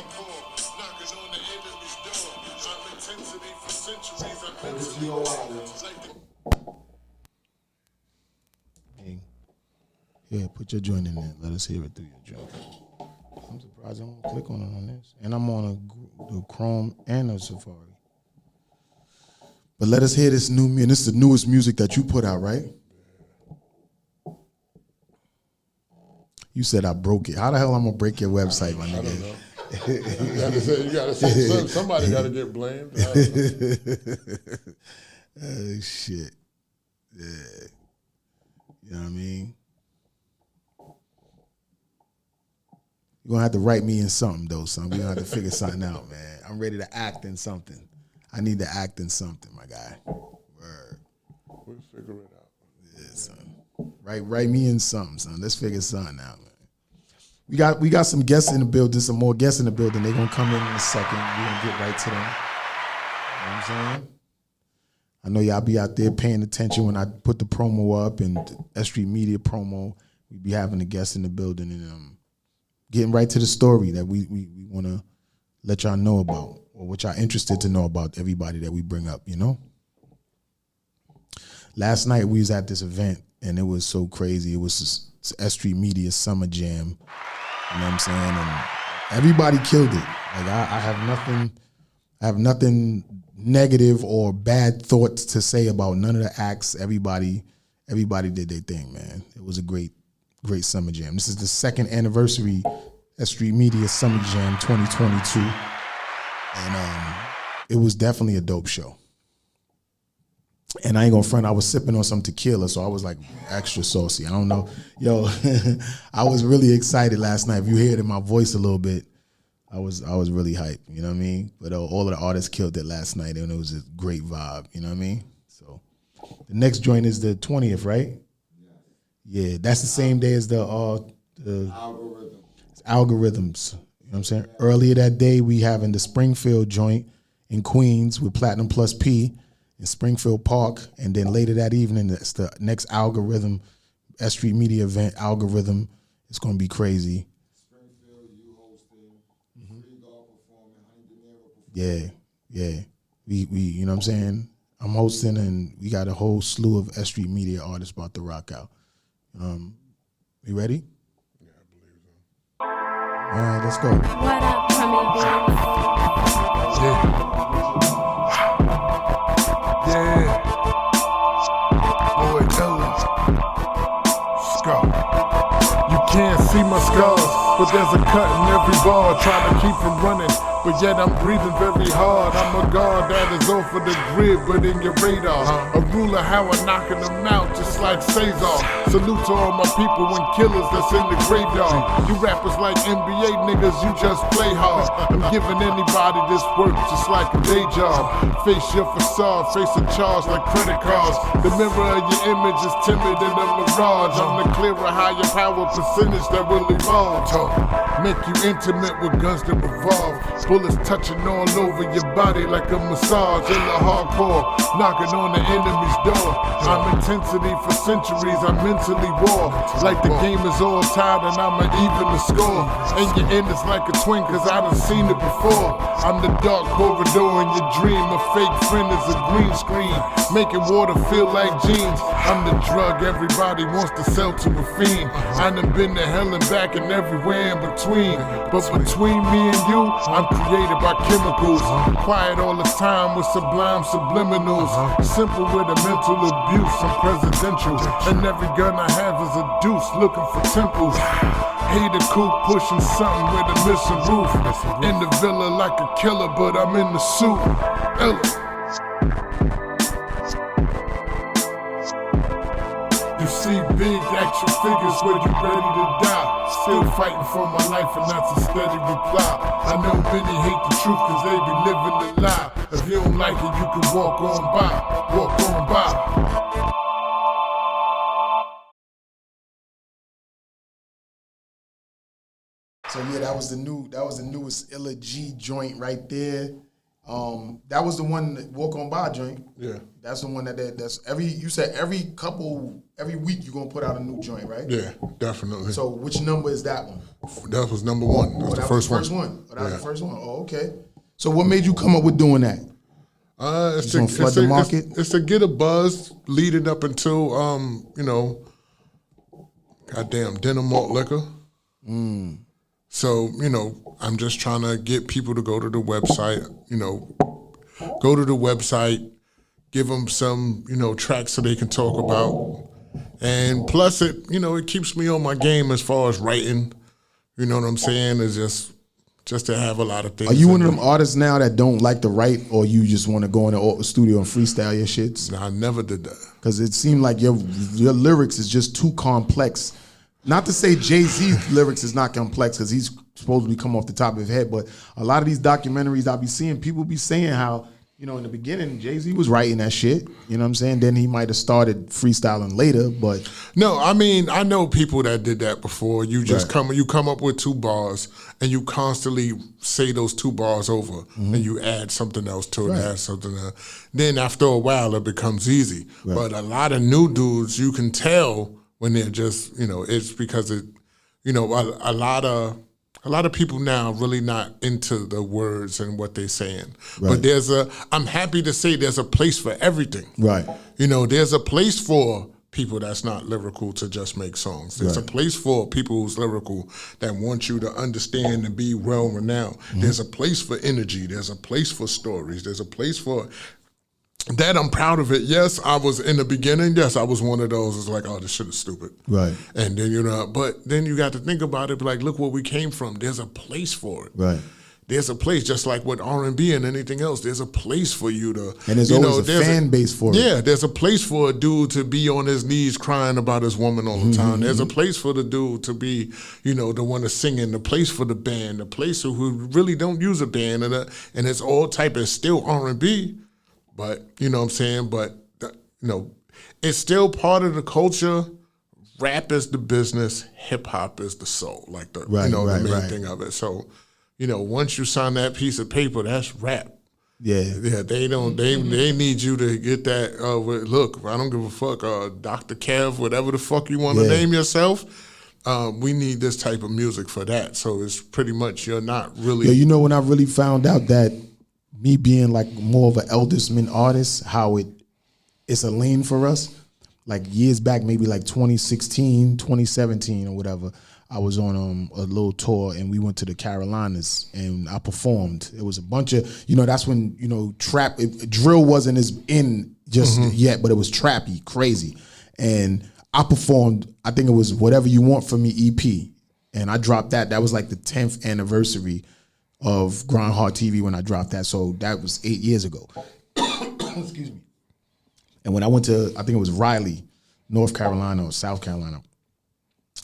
Yeah, put your joint in there. Let us hear it through your joint. I'm surprised I won't click on it on this. And I'm on the Chrome and the Safari. But let us hear this new music. This is the newest music that you put out, right? You said I broke it. How the hell I'm gonna break your website, my nigga? I don't know. You gotta say somebody gotta get blamed. Oh shit. Yeah. You know what I mean? You're gonna have to write me in something though, son. We're gonna have to figure something out, man. I'm ready to act in something. I need to act in something, my guy. Word. We'll figure it out. Yeah, son. Write me in something, son. Let's figure something out, man. We got some guests in the building, some more guests in the building. They're gonna come in a second. We're gonna get right to them. You know what I'm saying? I know y'all be out there paying attention when I put the promo up and the S.street Media promo. We be having the guests in the building and getting right to the story that we want to let y'all know about, or what y'all interested to know about everybody that we bring up, you know? Last night we was at this event and it was so crazy. It was S.street Media Summer Jam. You know what I'm saying? And everybody killed it. Like I have nothing negative or bad thoughts to say about none of the acts. Everybody did their thing, man. It was a great Summer Jam. This is the second anniversary S.street Media Summer Jam 2022. And it was definitely a dope show. And I ain't gonna front, I was sipping on some tequila, so I was like extra saucy. I don't know. Yo, I was really excited last night. If you hear it in my voice a little bit, I was really hyped, you know what I mean? But all of the artists killed it last night, and it was a great vibe, you know what I mean? So the next joint is the 20th, right? Yeah, that's the same day as the algorithms. You know what I'm saying? Earlier that day, we having the Springfield joint in Queens with Platinum Plus P in Springfield Park, and then later that evening, it's the next algorithm S.street Media event. Algorithm, it's gonna be crazy. Springfield, you hosting, Free Golf performing, Honey Dinero performing. Yeah. We you know what I'm saying? I'm hosting, and we got a whole slew of S.street Media artists about to rock out. You ready? Yeah, I believe so. All right, let's go. What up, Yeah. Boy, Ellis. Scar. You can't see my scars, but there's a cut in every bar. Try to keep from running, but yet I'm breathing very hard. I'm a guard that is off of the grid, but in your radar. A ruler, how I'm knocking them out, just like Cesar. Salute to all my people and killers that's in the graveyard. You rappers like NBA niggas, you just play hard. I'm giving anybody this work just like a day job. Face your facade, face a charge like credit cards. The mirror of your image is timid in a mirage. I'm the clearer, higher power percentage that will evolve. Make you intimate with guns that revolve. Bullets touching all over your body like a massage. In the hardcore, knocking on the enemy's door. I'm intensity for centuries, I'm mentally war. Like the game is all tied and I'ma even the score. And your end is like a twin cause I done seen it before. I'm the dark corridor in your dream. A fake friend is a green screen, making water feel like jeans. I'm the drug everybody wants to sell to a fiend. I done been to hell and back and everywhere in between. But between me and you, I'm created by chemicals. Quiet all the time with sublime subliminals. Simple with a mental abuse, I'm presidential. And every gun I have is a deuce looking for temples. Hate a coupe pushing something with a missing roof. In the villa like a killer, but I'm in the suit. You see big action figures where you ready to die. Still fighting for my life and that's a steady reply. I know many hate the truth cause they be living the lie. If you don't like it, you can walk on by. Walk on by. So yeah, that was the newest Illa G joint right there. That was the one that Walk On By joint. Yeah. That's the one that's you said every week you're gonna put out a new joint, right? Yeah, definitely. So which number is that one? That was number one. That was the first one. Oh, that was the first one. Oh, okay. So what made you come up with doing that? It's to get a buzz leading up until goddamn dinner malt liquor. So, I'm just trying to get people to go to the website, give them some, tracks so they can talk about. And plus it keeps me on my game as far as writing. You know what I'm saying? It's just to have a lot of things. Are you one of them artists now that don't like to write, or you just want to go in the studio and freestyle your shits? No, I never did that. Because it seemed like your lyrics is just too complex. Not to say Jay-Z's lyrics is not complex, because he's supposed to be come off the top of his head, but a lot of these documentaries I be seeing, people be saying how, in the beginning, Jay-Z was writing that shit. You know what I'm saying? Then he might have started freestyling later, but... No, I mean, I know people that did that before. You just come up with 2 bars, and you constantly say those 2 bars over, and you add something else to it, add something else. Then after a while, it becomes easy. Right. But a lot of new dudes, you can tell when they're just, it's because it, a lot of people now really not into the words and what they're saying. Right. But I'm happy to say there's a place for everything. Right. There's a place for people that's not lyrical to just make songs. There's a place for people who's lyrical that want you to understand and be well-renowned. There's a place for energy. There's a place for stories. There's a place for... That I'm proud of it. Yes, I was in the beginning. Yes, I was one of those. It's like, oh, this shit is stupid. Right. And then, but then you got to think about it. Be like, look where we came from. There's a place for it. Right. There's a place, just like with R&B and anything else. There's a place for you to. And there's always a fan base for it. Yeah, there's a place for a dude to be on his knees crying about his woman all the time. There's a place for the dude to be, the one that's singing. The place for the band. The place who really don't use a band, and it's all type. It's still R&B. But, you know what I'm saying? But, it's still part of the culture. Rap is the business. Hip-hop is the soul. Like the main thing of it. So, once you sign that piece of paper, that's rap. Yeah. Yeah, they need you to get that. Look, I don't give a fuck. Dr. Kev, whatever the fuck you want to name yourself. We need this type of music for that. So it's pretty much you're not really. Yeah, when I really found out that me being like more of an Eldersman artist, how it's a lane for us. Like years back, maybe like 2016, 2017 or whatever, I was on a little tour and we went to the Carolinas and I performed. It was a bunch of, that's when, trap, drill wasn't as in just yet, but it was trappy, crazy. And I performed, I think it was Whatever You Want From Me EP. And I dropped that. That was like the 10th anniversary of Grindhard TV when I dropped that. So that was 8 years ago. Excuse me. And when I went to, I think it was Raleigh, North Carolina or South Carolina.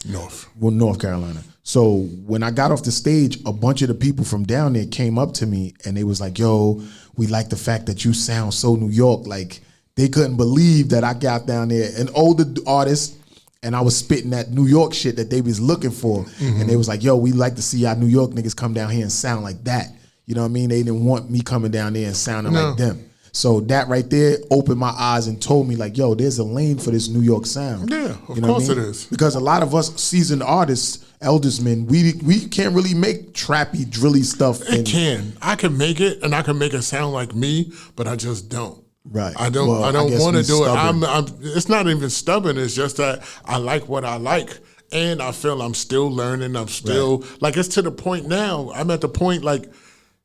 North Carolina. So when I got off the stage, a bunch of the people from down there came up to me and they was like, yo, we like the fact that you sound so New York. Like they couldn't believe that I got down there, an older artist, and I was spitting that New York shit that they was looking for. And they was like, yo, we like to see y'all New York niggas come down here and sound like that. You know what I mean? They didn't want me coming down there and sounding like them. So that right there opened my eyes and told me like, yo, there's a lane for this New York sound. Yeah, of course it is. Because a lot of us seasoned artists, Eldersmen, we can't really make trappy, drilly stuff. I can make it and I can make it sound like me, but I just don't. Right. I don't want to do it. It's not even stubborn. It's just that I like what I like. And I feel I'm still learning. I'm still, like, it's to the point now. I'm at the point, like,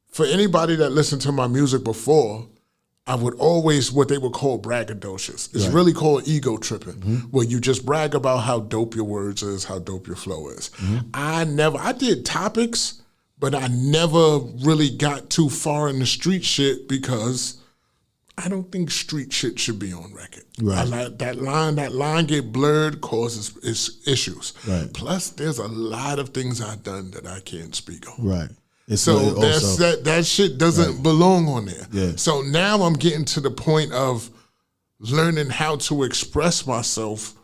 for anybody that listened to my music before, I would always, what they would call braggadocious. It's really called ego tripping, where you just brag about how dope your words is, how dope your flow is. I did topics, but I never really got too far in the street shit because I don't think street shit should be on record. Right. That line get blurred causes issues. Right. Plus, there's a lot of things I've done that I can't speak on. Right. So that shit doesn't belong on there. Yeah. So now I'm getting to the point of learning how to express myself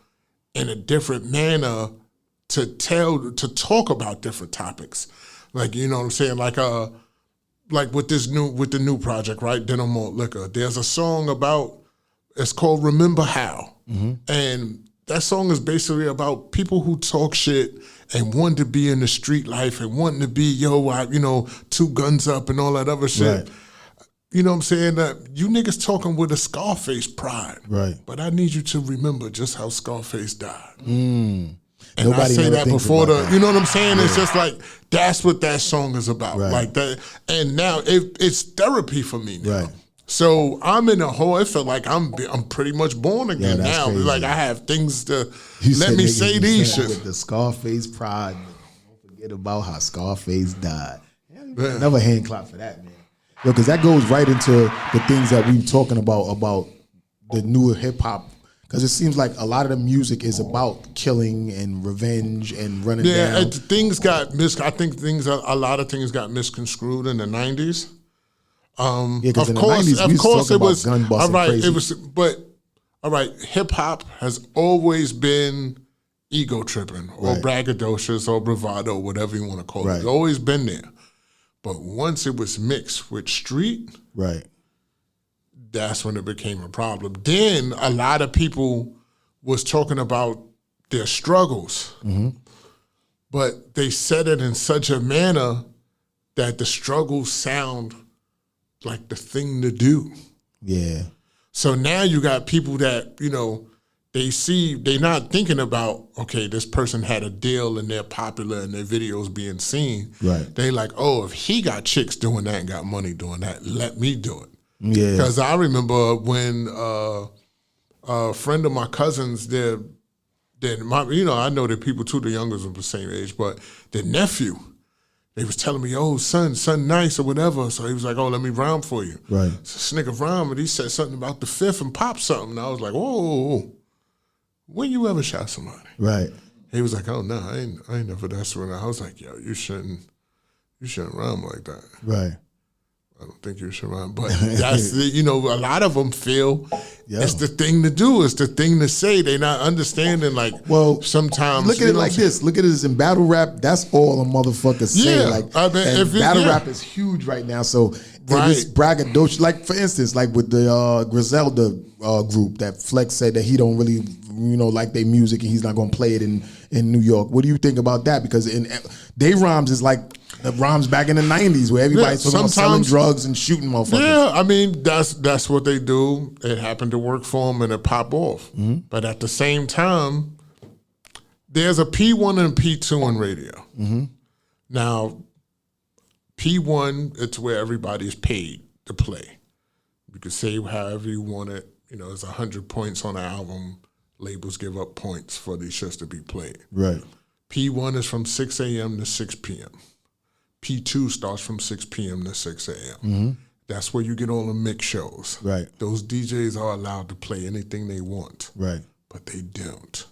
in a different manner to talk about different topics. Like, you know what I'm saying? Like like with the new project, right? Denim Malt Liquor. There's a song it's called Remember How. And that song is basically about people who talk shit and want to be in the street life and wanting to be, two guns up and all that other shit. Right. You know what I'm saying? That you niggas talking with a Scarface pride. Right. But I need you to remember just how Scarface died. Mm. And Nobody I say never that thinks before about that. you know what I'm saying? It's just like, that's what that song is about. Right. Like that. And now it's therapy for me now. Right. So I'm in a whole, it felt like I'm pretty much born again that's now. crazy. Like I have things to You let said me niggas say be these saying shit. with the Scarface pride. Don't forget about how Scarface died. Never hand clap for that, man. Yo, because that goes right into the things that we were talking about the newer hip hop. Because it seems like a lot of the music is about killing and revenge and running down. Yeah, things got I think a lot of things got misconstrued in the 90s. Because in the 90s, we was talking about gun busting crazy. All right, hip hop has always been ego tripping or braggadocious or bravado, whatever you want to call it. It's always been there. But once it was mixed with street, that's when it became a problem. Then a lot of people was talking about their struggles, but they said it in such a manner that the struggles sound like the thing to do. Yeah. So now you got people that, they're not thinking about, okay, this person had a deal and they're popular and their videos being seen. Right. They like, oh, if he got chicks doing that and got money doing that, let me do it. Yeah. Because I remember when a friend of my cousins, I know that people too, the youngers of the same age, but their nephew, they was telling me, oh, son nice or whatever. So he was like, oh, let me rhyme for you. Right. So this nigga rhyme, and he said something about the fifth and popped something. And I was like, whoa, when you ever shot somebody? Right. He was like, oh, no, I ain't never that's when I was like, yo, you shouldn't rhyme like that. Right. I don't think you should rhyme. But that's, a lot of them feel it's the thing to do. It's the thing to say. They're not understanding, sometimes. Look at it like this. Look at it as in battle rap, that's all a mother say. Like, battle rap is huge right now. So this braggadocio, like for instance, like with the Griselda group that Flex said that he don't really, like their music and he's not going to play it in New York. What do you think about that? Because they rhymes is like the rhymes back in the 90s where everybody's talking about selling drugs and shooting motherfuckers. Yeah, I mean, that's what they do. It happened to work for them and it pop off. But at the same time, there's a P1 and P2 in radio. Now, P1, it's where everybody's paid to play. You can say however you want it. It's 100 points on an album. Labels give up points for these shits to be played. Right. P1 is from 6 a.m. to 6 p.m. P2 starts from 6 p.m. to 6 a.m. That's where you get all the mix shows. Right. Those DJs are allowed to play anything they want. Right. But they don't.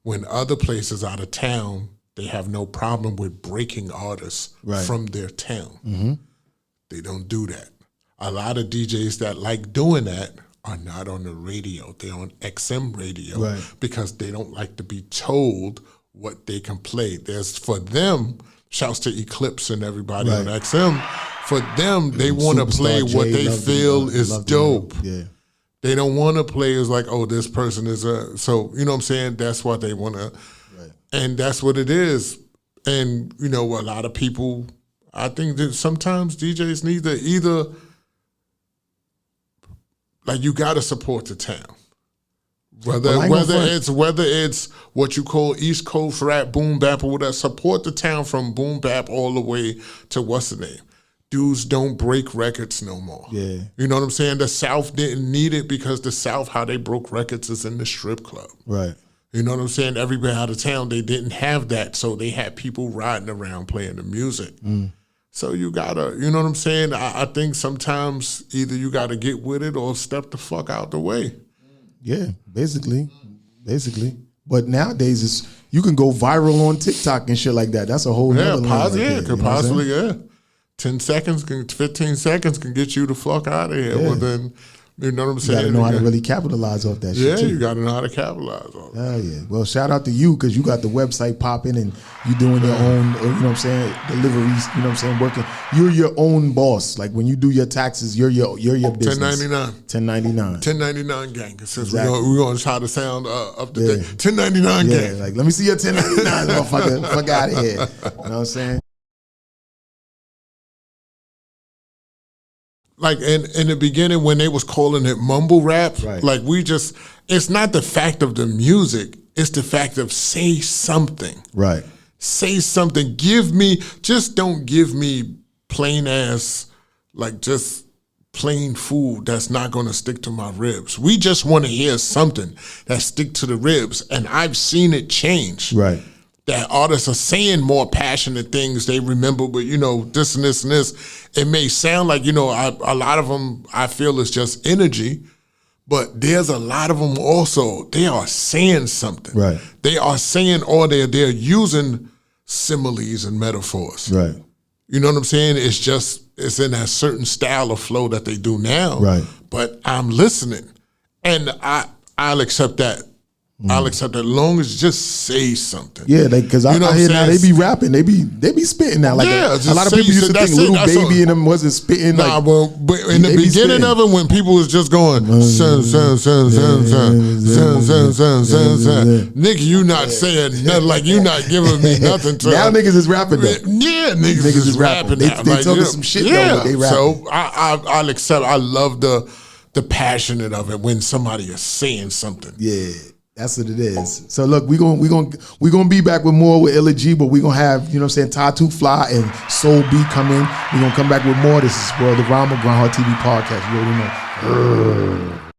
When other places out of town, they have no problem with breaking artists from their town. They don't do that. A lot of DJs that like doing that are not on the radio. They're on XM radio because they don't like to be told what they can play. There's, for them, shouts to Eclipse and everybody on XM, for them, they want to play what they feel is dope. Yeah. They don't want to play as like, oh, this person is so, you know what I'm saying? That's what they want to, and that's what it is. And, a lot of people, I think that sometimes DJs need to either, like, you got to support the town. Whether it's what you call East Coast rap, boom bap, or whatever, support the town from boom bap all the way to what's the name. Dudes don't break records no more. Yeah. You know what I'm saying? The South didn't need it because the South, how they broke records is in the strip club. Right. You know what I'm saying? Everybody out of town, they didn't have that, so they had people riding around playing the music. So you gotta, you know what I'm saying? I think sometimes either you gotta get with it or step the fuck out the way. Yeah, basically. But nowadays, you can go viral on TikTok and shit like that. That's a whole nother line. Could possibly, 10 seconds, 15 seconds can get you the fuck out of here. Yeah. Well, then, You know what I'm You saying? gotta know how to really capitalize off that shit too. You gotta know how to capitalize off Hell yeah. Well, shout out to you because you got the website popping and you doing your own, you know what I'm saying, deliveries, you know what I'm saying, working. You're your own boss. Like when you do your taxes, you're your business. 1099. 1099 gang. Since Exactly. we're gonna try to sound up to date. 1099 gang. Like, let me see your 1099, motherfucker. Fuck out of here. You know what I'm saying? Like in the beginning when they was calling it mumble rap, like it's not the fact of the music, it's the fact of say something. Right. Say something. Just don't give me plain ass, like just plain food that's not gonna stick to my ribs. We just wanna hear something that stick to the ribs. And I've seen it change. Right. That artists are saying more passionate things they remember, but this and this and this. It may sound like, a lot of them I feel is just energy, but there's a lot of them also, they are saying something. Right. They are saying, or they're using similes and metaphors. Right. You know what I'm saying? It's in that certain style of flow that they do now. Right. But I'm listening, and I'll accept that. I'll accept that, as long as just say something. Yeah, because I hear now they be rapping, they be spitting now. Like a lot of people used to think Little Baby and them wasn't spitting. Nah, but in the beginning of it, when people was just going, nigga, you not saying nothing, like you not giving me nothing. To now niggas is rapping though. Yeah, niggas is rapping. They talking some shit though, but they rapping. So I'll accept. I love the passionate of it when somebody is saying something. Yeah. That's what it is. So look, we gonna be back with more with Illa G, but we gonna have, you know what I'm saying, Tattoo Fly and Soul B come in. We gonna come back with more. This is World of Rhyme, Grindhard TV podcast. You already know.